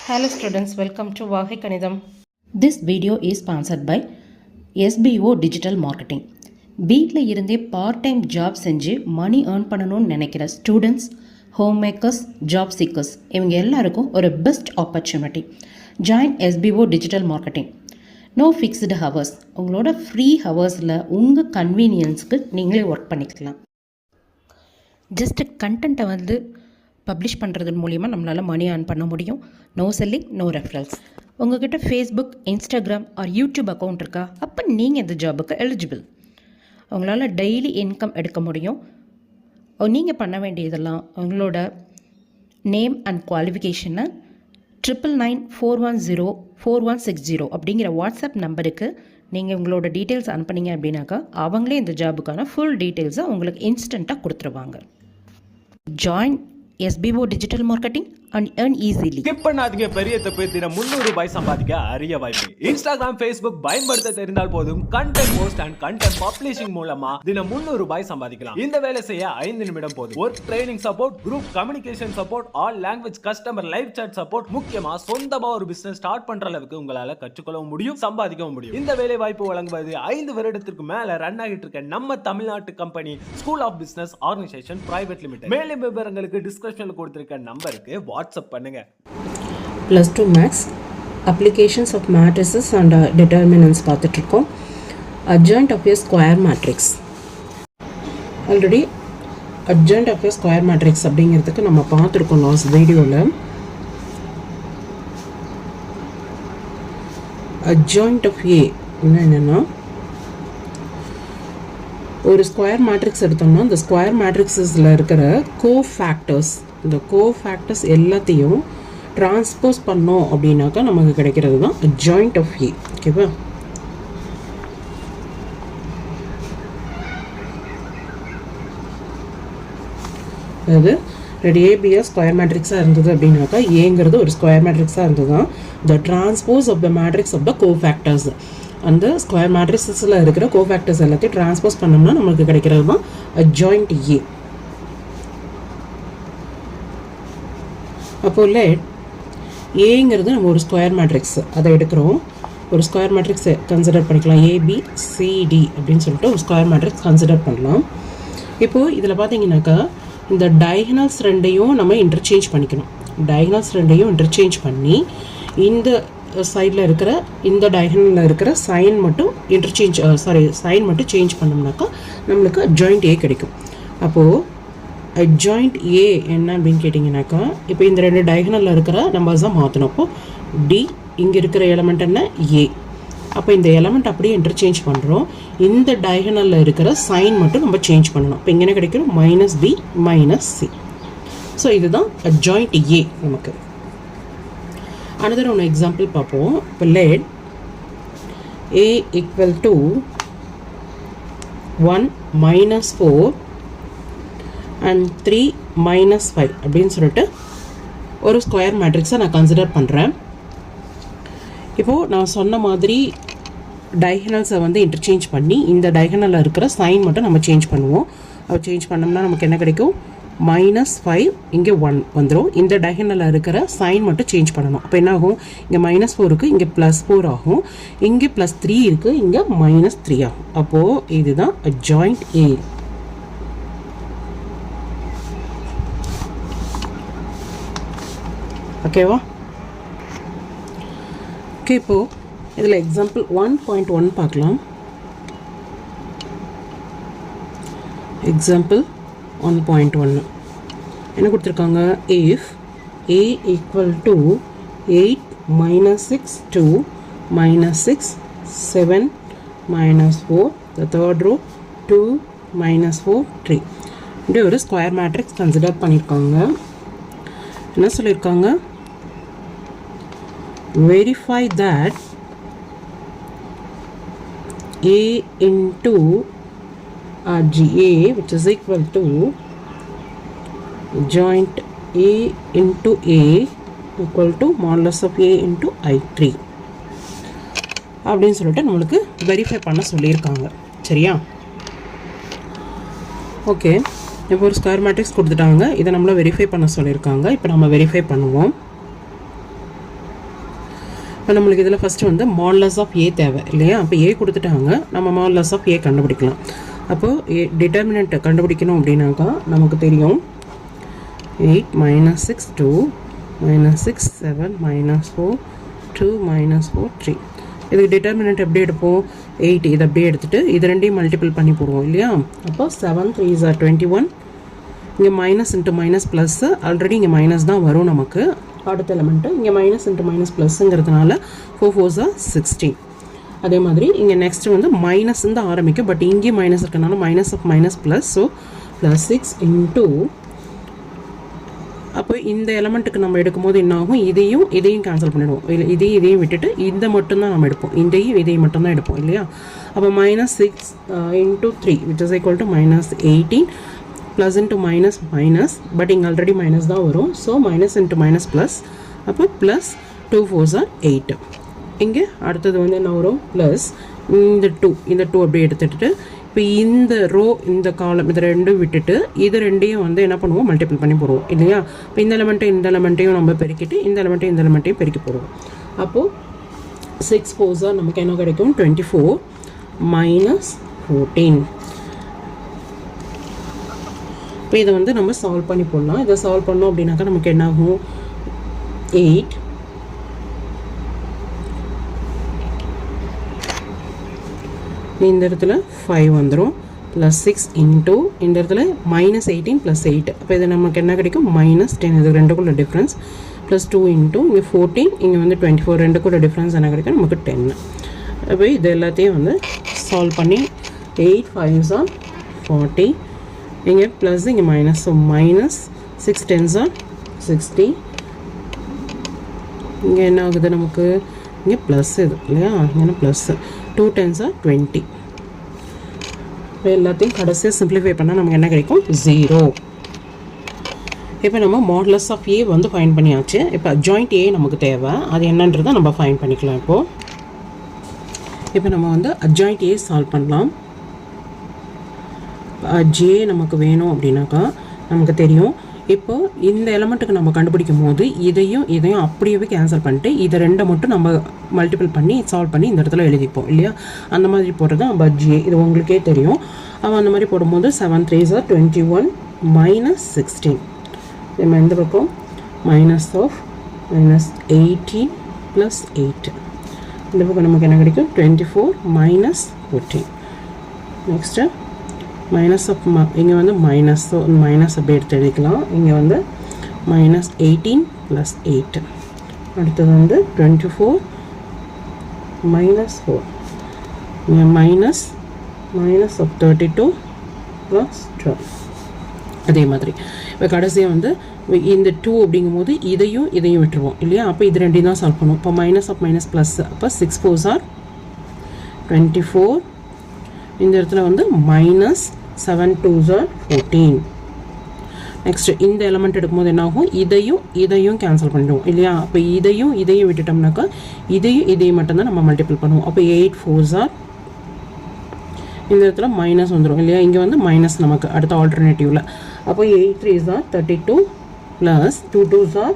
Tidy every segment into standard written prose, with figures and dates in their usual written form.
Hello students, welcome to Vagai Kanidam. This video is sponsored by SBO Digital Marketing. வீட்டில் இருந்தே part time job செஞ்சு மணி earn பண்ணணும்னு நினைக்கிற students, home makers, job seekers இவங்க எல்லாருக்கும் ஒரு best opportunity. Join SBO digital marketing. No fixed hours. உங்களோட free ஹவர்ஸில் உங்கள் கன்வீனியன்ஸுக்கு நீங்களே ஒர்க் பண்ணிக்கலாம். ஜஸ்ட்டு கண்டென்ட்டை பப்ளிஷ் பண்ணுறது மூலிமா நம்மளால் மணி ஏர்ன் பண்ண முடியும். No selling, no referrals. உங்கள்கிட்ட Facebook, Instagram or YouTube account இருக்கா? அப்போ நீங்கள் இந்த ஜாபுக்கு எலிஜிபிள். உங்களால் டெய்லி இன்கம் எடுக்க முடியும். நீங்கள் பண்ண வேண்டியதெல்லாம் உங்களோட நேம் அண்ட் குவாலிஃபிகேஷனை 9994104160 அப்படிங்கிற வாட்ஸ்அப் நம்பருக்கு நீங்கள் உங்களோட டீட்டெயில்ஸ் அனுப்புனீங்க அப்படின்னாக்கா அவங்களே இந்த ஜாபுக்கான ஃபுல் டீட்டெயில்ஸை உங்களுக்கு இன்ஸ்டண்ட்டாக கொடுத்துருவாங்க. Join SBO Digital Marketing and earn easily. Skip பண்ணாதீங்க. பெரிய தப்பு. தினம் 300 ரூபாய் சம்பாதிக்க அரிய வாய்ப்பு. இன்ஸ்டாகிராம், ஃபேஸ்புக் பயன்படுத்த தெரிந்தால் போதும் content post and content publishing மூலமா தினம் 300 ரூபாய் சம்பாதிக்கலாம். இந்த வேலை செய்ய 5 நிமிடம் போதும். Work training support, group communication support, all language customer live chat support, முக்கியமா சொந்தமா ஒரு பிசினஸ் ஸ்டார்ட் பண்ற அளவுக்கு உங்களால கற்றுக்கொள்ளவும் முடியும், சம்பாதிக்கவும் முடியும். இந்த வேலை வாய்ப்பு வழங்குவது 5 வருடத்திற்கு மேல ரன் ஆகிட்டு இருக்க நம்ம தமிழ்நாட்டு company school of business organisation private limited. மேலும் விவரங்களுக்கு டிஸ்கிரிப்ஷன்ல கொடுத்திருக்க நம்பருக்கு வாட்ஸ்அப் பண்ணுங்க. +2 maths applications of matrices and determinants பார்த்துட்டு இருக்கோம். Adjoint of a square matrix. Already adjoint of a square matrix அப்படிங்கிறதுக்கு நம்ம பார்த்துருக்கோம் லாஸ்ட் வீடியோவில். அட்ஜாயிண்ட் ஆஃப் ஏ என்னென்னா, ஒரு ஸ்கொயர் மேட்ரிக்ஸ் எடுத்தோம்னா அந்த ஸ்கொயர் மேட்ரிக்ஸில் இருக்கிற கோஃபேக்டர்ஸ், இந்த கோஃபேக்டர்ஸ் எல்லாத்தையும் டிரான்ஸ்போஸ் பண்ணோம் அப்படின்னாக்கா நமக்கு கிடைக்கிறது தான் அட்ஜாயிண்ட் ஆஃப் ஏ. ஓகேவா? அதாவது ஏபியா ஸ்கொயர் மேட்ரிக்ஸாக இருந்தது அப்படின்னாக்கா ஏங்கிறது ஒரு ஸ்கொயர் மேட்ரிக்ஸாக இருந்தது தான் the transpose of the matrix of the cofactors. அந்த ஸ்கொயர் மேட்ரிக்ஸில் இருக்கிற கோஃபேக்டர்ஸ் எல்லாத்தையும் டிரான்ஸ்போஸ் பண்ணோம்னா நமக்கு கிடைக்கிறது தான் அட்ஜாயிண்ட் ஏ. அப்போது லெட் ஏங்கிறது நம்ம ஒரு ஸ்கொயர் மேட்ரிக்ஸ் அதை எடுக்கிறோம். ஒரு ஸ்கொயர் மேட்ரிக்ஸ் கன்சிடர் பண்ணிக்கலாம். ABCD அப்படின்னு சொல்லிட்டு ஒரு ஸ்கொயர் மேட்ரிக்ஸ் கன்சிடர் பண்ணலாம். இப்போது இதில் பார்த்தீங்கன்னாக்கா இந்த டயகனல்ஸ் ரெண்டையும் நம்ம இன்டர்சேஞ்ச் பண்ணிக்கணும். டயகனல்ஸ் ரெண்டையும் இன்டர்சேஞ்ச் பண்ணி இந்த சைடில் இருக்கிற இந்த டயகனலில் இருக்கிற சைன் மட்டும் சைன் மட்டும் சேஞ்ச் பண்ணோம்னாக்கா நம்மளுக்கு அட்ஜாயிண்ட் ஏ கிடைக்கும். அப்போது அட்ஜாயிண்ட் ஏ என்ன அப்படின்னு கேட்டிங்கனாக்கா, இப்போ இந்த 2 டயகனலில் இருக்கிற நம்பர்ஸ் தான் மாற்றணும். அப்போது டி, இங்கே இருக்கிற எலமெண்ட் என்ன ஏ. அப்போ இந்த எலமெண்ட் அப்படியே இன்டர்சேஞ்ச் பண்ணுறோம். இந்த டயகனலில் இருக்கிற சைன் மட்டும் நம்ம சேஞ்ச் பண்ணணும். இப்போ இங்கே என்ன கிடைக்கும்? -B -C. ஸோ இதுதான் அட்ஜாயிண்ட் ஏ நமக்கு. another one example பார்ப்போம். இப்போ let A equal to 1 - 4 and 3 - 5 அப்படின்னு சொல்லிட்டு ஒரு ஸ்கொயர் மேட்ரிக்ஸை நான் கன்சிடர் பண்ணுறேன். இப்போது நான் சொன்ன மாதிரி டயகனல்ஸை இன்டர்சேஞ்ச் பண்ணி இந்த டயகனலில் இருக்கிற சைன் மட்டும் நம்ம சேஞ்ச் பண்ணுவோம். சேஞ்ச் பண்ணோம்னா நமக்கு என்ன கிடைக்கும்? -5 இங்கே 1 வந்துடும். இந்த டயகனலில் இருக்கிற சைன் மட்டும் சேஞ்ச் பண்ணணும். அப்போ என்ன ஆகும்? இங்கே -4 இருக்குது, இங்கே +4 ஆகும். இங்கே +3 இருக்குது, இங்கே -3 ஆகும். அப்போது இதுதான் அட்ஜாயிண்ட் ஏ. ஓகேவா? ஓகே, இப்போது இதில் எக்ஸாம்பிள் 1.1 பார்க்கலாம். எக்ஸாம்பிள் 1.1 என்ன கொடுத்துருக்காங்க? If A equal to 8 - 6 2 - 6 7 - 4, the third row 2 - 4 3 இப்படி ஒரு ஸ்கொயர் மேட்ரிக்ஸ் கன்சிடர் பண்ணியிருக்காங்க. என்ன சொல்லியிருக்காங்க? Verify that A into RGA which is equal to joint A into A equal to modulus of A into I3 அப்படின்னு சொல்லிட்டு நம்மளுக்கு வெரிஃபை பண்ண சொல்லியிருக்காங்க. சரியா? ஓகே, இப்போ ஒரு ஸ்கொயர் மேட்ரிக்ஸ் கொடுத்துட்டாங்க. இதை நம்மளை வெரிஃபை பண்ண சொல்லியிருக்காங்க. இப்போ நம்ம வெரிஃபை பண்ணுவோம். இப்போ நம்மளுக்கு இதில் ஃபஸ்ட்டு வந்து மாடுலஸ் ஆஃப் ஏ தேவை இல்லையா? அப்போ ஏ கொடுத்துட்டாங்க, நம்ம மாடுலஸ் ஆஃப் ஏ கண்டுபிடிக்கலாம். அப்போது டிட்டர்மினண்ட்டை கண்டுபிடிக்கணும் அப்படின்னாக்கா நமக்கு தெரியும் 8 - 6 2 - 6 7 - 4 2 - 4 3. இதுக்கு டிட்டர்மினண்ட் எப்படி எடுப்போம்? 8 இதை அப்படியே எடுத்துகிட்டு இது ரெண்டையும் மல்டிபிள் பண்ணி போடுவோம் இல்லையா? அப்போ 7 3s are 21. இங்கே minus into minus plus, already இங்கே மைனஸ் தான் வரும் நமக்கு அடுத்த எலமெண்ட்டு. இங்கே மைனஸ் இன்ட்டு மைனஸ் ப்ளஸ்ஸுங்கிறதுனால 4 4s are 16. அதே மாதிரி இங்கே நெக்ஸ்ட்டு வந்து மைனஸ் தான் ஆரம்பிக்கும், பட் இங்கேயும் மைனஸ் இருக்கனால minus of minus plus, so plus 6 into. அப்போ இந்த எலமெண்ட்டுக்கு நம்ம எடுக்கும்போது என்ன ஆகும்? இதையும் கேன்சல் பண்ணிடுவோம். இல்லை இதையும் விட்டுட்டு இந்த மட்டும்தான் நம்ம எடுப்போம், இதையும் மட்டும்தான் எடுப்போம் இல்லையா? அப்போ -6 into 3 which is equal to -18. Plus into minus minus, but இங்கே ஆல்ரெடி மைனஸ் தான் வரும், so minus into minus plus. அப்போ ப்ளஸ் 2 4s are 8. இங்கே அடுத்தது வந்து என்ன வரும்? ப்ளஸ் இந்த டூ அப்படியே எடுத்துகிட்டு இப்போ இந்த ரோ இந்த காலம் இது ரெண்டும் விட்டுட்டு இது ரெண்டையும் வந்து என்ன பண்ணுவோம்? மல்டிபிள் பண்ணி போடுவோம் இல்லையா? இப்போ இந்த எலமெண்ட்டையும் நம்ம பெருக்கிட்டு இந்த எலமெண்ட்டையும் பெருக்கி போடுவோம். அப்போது 6 4s are நமக்கு என்ன கிடைக்கும்? 24 - 14. இப்போ இதை வந்து நம்ம சால்வ் பண்ணி போடலாம். இதை சால்வ் பண்ணோம் அப்படின்னாக்கா நமக்கு என்ன ஆகும்? 8 இந்த இடத்துல 5 வந்துடும், ப்ளஸ் 6 இன்ட்டு இந்த இடத்துல -18 + 8. அப்போ இது நமக்கு என்ன கிடைக்கும்? -10. இது ரெண்டுக்குள்ள டிஃப்ரென்ஸ். ப்ளஸ் 2 இன்ட்டு இங்கே 14, இங்கே வந்து 24. ரெண்டுக்குள்ள டிஃப்ரென்ஸ் என்ன கிடைக்கும்? நமக்கு 10. அப்போ இது எல்லாத்தையும் வந்து சால்வ் பண்ணி 8 5s are 40. இங்கே ப்ளஸ் இங்கே மைனஸ், ஸோ -6 10s are 60. இங்கே என்ன ஆகுது நமக்கு? இங்கே ப்ளஸ் இது இல்லையா? இங்கே ப்ளஸ்ஸு 2 10s are 20. இப்போ எல்லாத்தையும் கடைசியாக சிம்பிளிஃபை பண்ணால் நமக்கு என்ன கிடைக்கும்? 0. இப்போ நம்ம மாடுலஸ் ஆஃப் ஏ வந்து ஃபைண்ட் பண்ணியாச்சு. இப்போ அட்ஜாயிண்ட் ஏ நமக்கு தேவை, அது என்னன்றதை நம்ம ஃபைண்ட் பண்ணிக்கலாம். இப்போ நம்ம வந்து அட்ஜாயிண்ட் ஏ சால்வ் பண்ணலாம். ஜே நமக்கு வேணும் அப்படின்னாக்கா நமக்கு தெரியும், இப்போ இந்த எலமெண்ட்டுக்கு நம்ம கண்டுபிடிக்கும் போது இதையும் அப்படியே கேன்சல் பண்ணிட்டு இதை ரெண்டை மட்டும் நம்ம மல்டிபிள் பண்ணி சால்வ் பண்ணி இந்த இடத்துல எழுதிப்போம் இல்லையா? அந்த மாதிரி போடுறது நம்ம ஜே, இது உங்களுக்கே தெரியும். அவன் அந்த மாதிரி போடும்போது 7 3s are 21 - 16. நம்ம இந்த பக்கம் -18 + 8. இந்த பக்கம் நமக்கு என்ன கிடைக்கும்? 24 - 14. நெக்ஸ்ட்டு மைனஸ் ஆஃப் இங்கே வந்து மைனஸ், ஸோ மைனஸ் அப்படி எடுத்து எழுதிக்கலாம். இங்கே வந்து -18 + 8. அடுத்தது வந்து 24 - 4. இங்கே மைனஸ் ஆஃப் 32 + 12. அதே மாதிரி இப்போ கடைசியாக வந்து இந்த 2 அப்படிங்கும்போது இதையும் விட்டுருவோம் இல்லையா? அப்போ இது ரெண்டையும் தான் சால்வ் பண்ணுவோம். இப்போ மைனஸ் ஆஃப் மைனஸ் ப்ளஸ், அப்போ 6 4s are 24. இந்த இடத்துல வந்து -7 2s are 14. நெக்ஸ்ட் இந்த எலமெண்ட் எடுக்கும்போது என்ன ஆகும்? இதையும் கேன்சல் பண்ணிடுவோம் இல்லையா? அப்போ இதையும் விட்டுட்டோம்னாக்கா இதையும் மட்டும்தான் நம்ம மல்டிபிள் பண்ணுவோம். அப்போ 8 4s are, இந்த இடத்துல மைனஸ் வந்துடும் இல்லையா? இங்கே வந்து மைனஸ் நமக்கு அடுத்த ஆல்டர்னேட்டிவில். அப்போ 8 3s are 32 plus 2 2s are,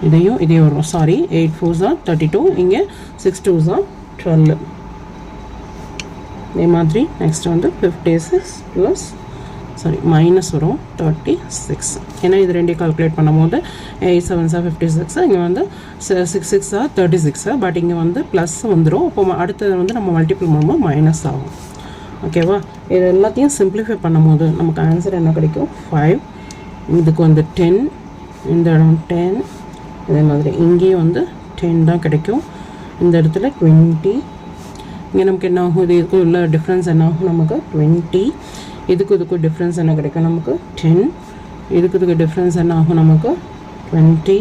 இதையும் வரும், சாரி 8 4s are 32, இங்கே 6 2s are 12. இதே மாதிரி நெக்ஸ்ட் வந்து 56 ப்ளஸ் மைனஸ் வரும் 36. ஏன்னா இது ரெண்டையும் கால்குலேட் பண்ணும்போது 8 7s are 56, இங்கே வந்து 6 6s are 36, பட் இங்கே வந்து ப்ளஸ் வந்துடும். அப்போ அடுத்தது வந்து நம்ம மல்டிபிள் பண்ணும்போது மைனஸ் ஆகும். ஓகேவா? இது எல்லாத்தையும் சிம்பிளிஃபை பண்ணும்போது நமக்கு ஆன்சர் என்ன கிடைக்கும்? 5. இதுக்கு வந்து 10, இந்த இடம் 10, இதே மாதிரி இங்கேயும் வந்து 10 தான் கிடைக்கும். இந்த இடத்துல 20. இங்கே நமக்கு என்ன ஆகும்? இதுக்கு உள்ள டிஃப்ரென்ஸ் என்ன ஆகும்? நமக்கு 20. இதுக்கு டிஃப்ரென்ஸ் என்ன கிடைக்கும்? நமக்கு 10. இதுக்கு டிஃப்ரென்ஸ் என்ன ஆகும்? நமக்கு 20.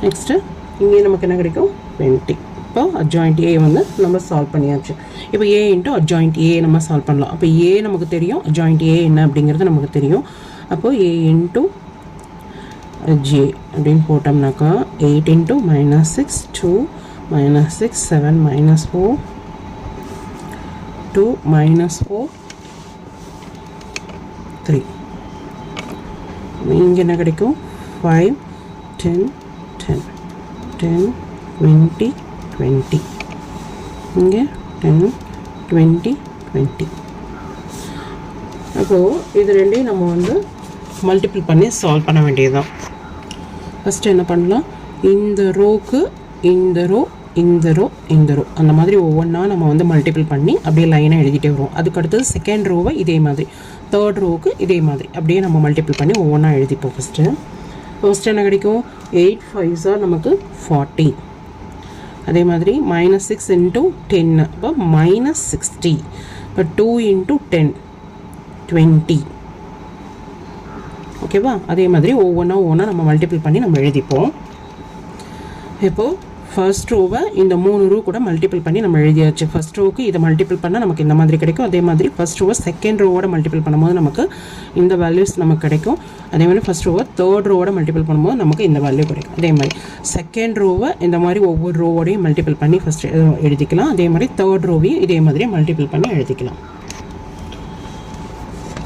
நெக்ஸ்ட்டு இங்கே நமக்கு என்ன கிடைக்கும்? 20. இப்போ அட்ஜாயிண்ட் ஏ வந்து நம்ம சால்வ் பண்ணியாச்சு. இப்போ ஏ இன்ட்டு அட்ஜாயிண்ட் ஏ நம்ம சால்வ் பண்ணலாம். அப்போ ஏ நமக்கு தெரியும், அட்ஜாயிண்ட் ஏ என்ன அப்படிங்கிறது நமக்கு தெரியும். அப்போது ஏ இன்ட்டு ஜே அப்படின்னு போட்டோம்னாக்கா 8 இன்ட்டு -6 2 -6 7 -4 2 -4 3. இங்கே என்ன கிடைக்கும் 5 10 10 10 20 20 இங்கே 10 20 20. அப்போது இது ரெண்டையும் நம்ம வந்து மல்டிபிள் பண்ணி சால்வ் பண்ண வேண்டியது தான். ஃபஸ்ட்டு என்ன பண்ணலாம், இந்த ரோக்கு இந்த ரோ இந்த ரோ இந்த ரோ அந்த மாதிரி ஒவ்வொன்றா நம்ம வந்து மல்டிபிள் பண்ணி அப்படியே லைனாக எழுதிட்டே வருவோம். அதுக்கடுத்தது செகண்ட் ரோவை இதே மாதிரி, தேர்ட் ரோவுக்கு இதே மாதிரி அப்படியே நம்ம மல்டிபிள் பண்ணி ஒவ்வொன்றா எழுதிப்போம். ஃபஸ்ட்டு என்ன கிடைக்கும், 8 5s நமக்கு 40. அதே மாதிரி -6 × 10 அப்போ -60. இப்போ 2 × 10 20. ஓகேவா? அதே மாதிரி ஒவ்வொன்றா நம்ம மல்டிபிள் பண்ணி நம்ம எழுதிப்போம். இப்போது ஃபர்ஸ்ட் ரோவை இந்த 3 ரோ கூட மல்டிபிள் பண்ணி நம்ம எழுதியாச்சு. ஃபர்ஸ்ட் ரோவுக்கு இதை மல்டிபிள் பண்ணால் நமக்கு இந்த மாதிரி கிடைக்கும். அதே மாதிரி ஃபர்ஸ்ட் ரோவை செகண்ட் ரோவோட மல்டிபிள் பண்ணும்போது நமக்கு இந்த வேல்யூஸ் நமக்கு கிடைக்கும். அதே மாதிரி ஃபர்ஸ்ட் ரோவை தேர்ட் ரோவோட மல்டிபிள் பண்ணும்போது நமக்கு இந்த வேல்யூ கிடைக்கும். அதே மாதிரி செகண்ட் ரோவை இந்த மாதிரி ஒவ்வொரு ரோவோடையும் மல்டிபிள் பண்ணி ஃபஸ்ட்டு எழுதிக்கலாம். அதே மாதிரி தேர்ட் ரோவையும் இதே மாதிரியே மல்டிபிள் பண்ணி எழுதிக்கலாம்.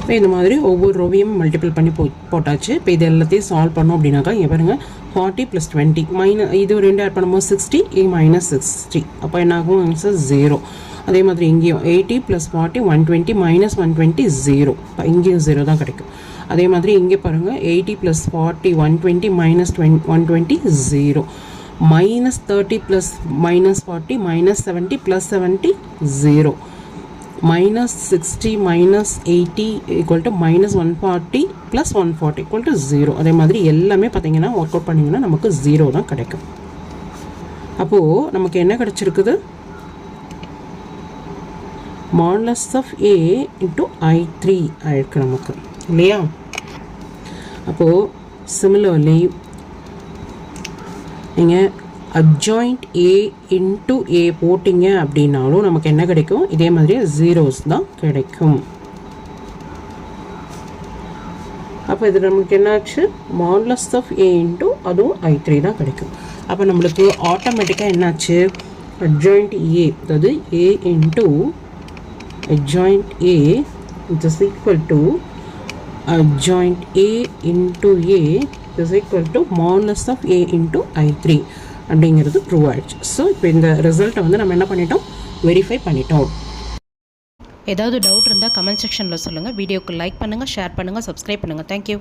இப்போ இந்த மாதிரி ஒவ்வொரு ரோவையும் மல்டிபிள் பண்ணி போட்டாச்சு. இப்போ இது எல்லாத்தையும் சால்வ் பண்ணோம் அப்படின்னாக்கா இங்கே பாருங்கள் 40 + 20 இது ரெண்டு ஆட் பண்ணும்போது 60 -60. அப்போ என்ன ஆகும், ஆன்சர் 0. அதே மாதிரி இங்கேயும் 80 + 40 120 -120 0. இப்போ இங்கேயும் 0 தான் கிடைக்கும். அதே மாதிரி இங்கே பாருங்கள் 80 + 40 120 -120 0. -30 + -40 -70 + 70 0. -60 -80 = -140 + 140 = 0. அதே மாதிரி எல்லாமே பார்த்தீங்கன்னா ஒர்க் அவுட் பண்ணிங்கன்னா நமக்கு 0 தான் கிடைக்கும். அப்போது நமக்கு என்ன கிடச்சிருக்குது, மாடுலஸ் ஆஃப் A × I3 ஆயிருக்கு நமக்கு இல்லையா? அப்போது சிமிலர்லி நீங்கள் அட்ஜாயிண்ட் A × A போட்டிங்க அப்படின்னாலும் நமக்கு என்ன கிடைக்கும், இதே மாதிரி ஜீரோஸ் தான் கிடைக்கும். அப்போ இது நமக்கு என்னாச்சு, மாடுலஸ் ஆஃப் A × அதுவும் I3 தான் கிடைக்கும். அப்போ நம்மளுக்கு ஆட்டோமேட்டிக்காக என்னாச்சு, அட்ஜாயிண்ட் A அதாவது A × adjoint A is equal to adjoint A × A is equal to modulus of A × I3 அப்படிங்கிறது ட்ரூ ஆயிடுச்சு. ஸோ இப்போ இந்த ரிசல்ட்டை வந்து நம்ம என்ன பண்ணிட்டோம், வெரிஃபை பண்ணிட்டோம். ஏதாவது டவுட் இருந்தால் கமெண்ட் செக்ஷனில் சொல்லுங்கள். வீடியோக்கு லைக் பண்ணுங்கள், ஷேர் பண்ணுங்கள், சப்ஸ்கிரைப் பண்ணுங்கள். தேங்க்யூ.